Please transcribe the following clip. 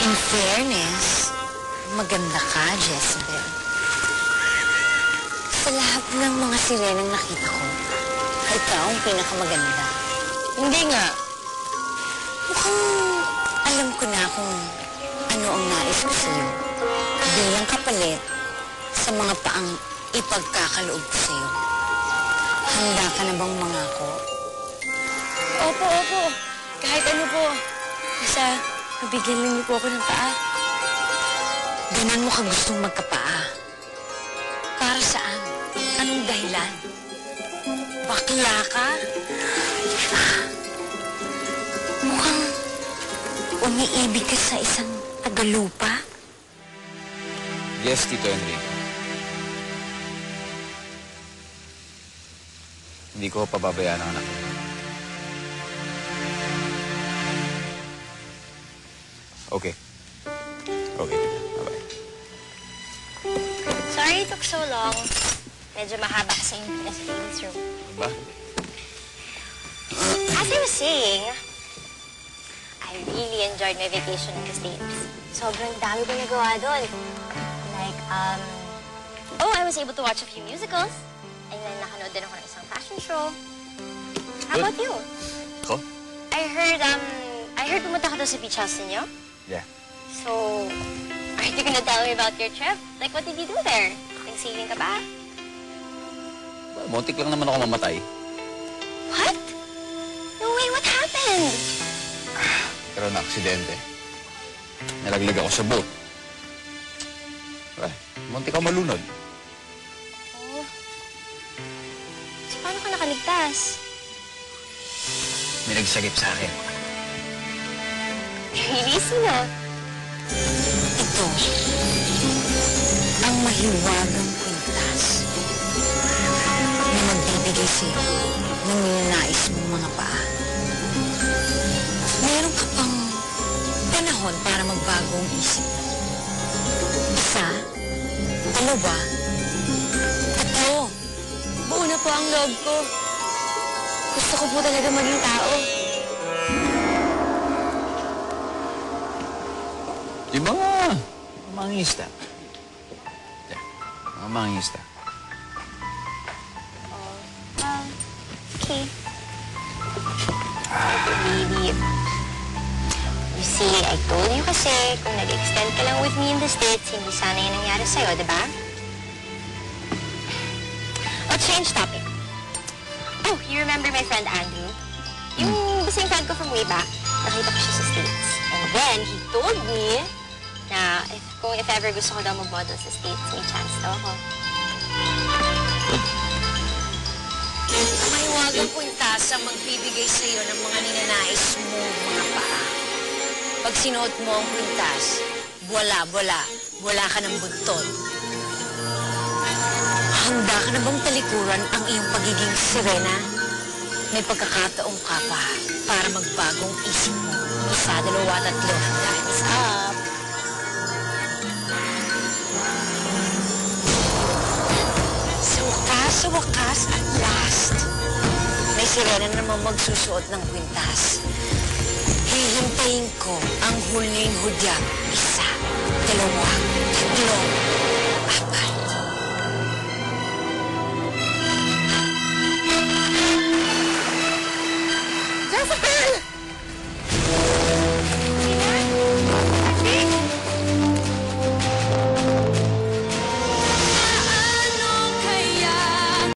In fairness, maganda ka, Jezebel. Sa lahat ng mga sirenang nakita ko, ikaw ang pinakamaganda. Hindi nga. Mukhang alam ko na kung ano ang nais ko sa'yo. Bilang kapalit sa mga paang ipagkakaloob ko sa'yo. Handa ka na bang mangako? Opo. Kahit ano po. Basta, mabigyan lang niyo po ako ng paa. Ganan mo ka gustong magkapaa. Para saan? Anong dahilan? Bakla ka? Mukhang umiibig ka sa isang tagalupa. Yes, Tito Enrico. Hindi ko pababayaan ang anak ko. Okay. Okay, Tito. Bye-bye. Sorry it took so long. Medyo mahaba kasi yung Miss room. Ba? As I was saying, I really enjoyed my vacation in the States. Sobrang dami ko nagawa doon. Like, I was able to watch a few musicals. And then nakanood din ako ng isang fashion show. How about you? Ko? I heard pumunta ka doon sa beach house ninyo? Yeah. So, aren't you gonna tell me about your trip? Like, what did you do there? Nagsiling ka ba? Well, muntik lang naman ako mamatay. What? No way, what happened? Pero na-aksidente. Nalaglag ako sa boat. Well, muntik ako malunod. Oh. So, paano ka nakaligtas? May nagsagip sa akin. Really, sino? Ito, ang mahiwagang kwintas na magbibigay sa'yo ng ninanais mong mga paa. Meron ka pang panahon para magbago ang isip mo. Isa, dalawa, tatlo. Buo na po ang loob ko. Gusto ko po talaga maging tao. Yung mga mangista. Yeah, mga mangista. Okay. Baby, you see, I told you kasi kung nag-extend ka lang with me in the States, hindi sana yung nangyari sa'yo, di ba? Oh, change topic. Oh, you remember my friend Andrew? Yung basing friend ko from way back. Nakita ko siya sa States. And then, he told me na if ever gusto ko daw mag-model sa States, may chance daw ako. May wagang kwintas ang magbibigay sa'yo ng mga ninanais mo mga paa. Pag sinuot mo ang kwintas, wala ka ng buntot. Handa ka na bang talikuran ang iyong pagiging sirena? May pagkakataong ka pa para magbagong isip mo. Isa, dalawa, tatlo. Time's up. Sa wakas, at last, may sirena naman magsusuot ng kwintas. Hihintayin ko ang huling hudyat. Isa, dalawa, tatlo, apat. Jezebel!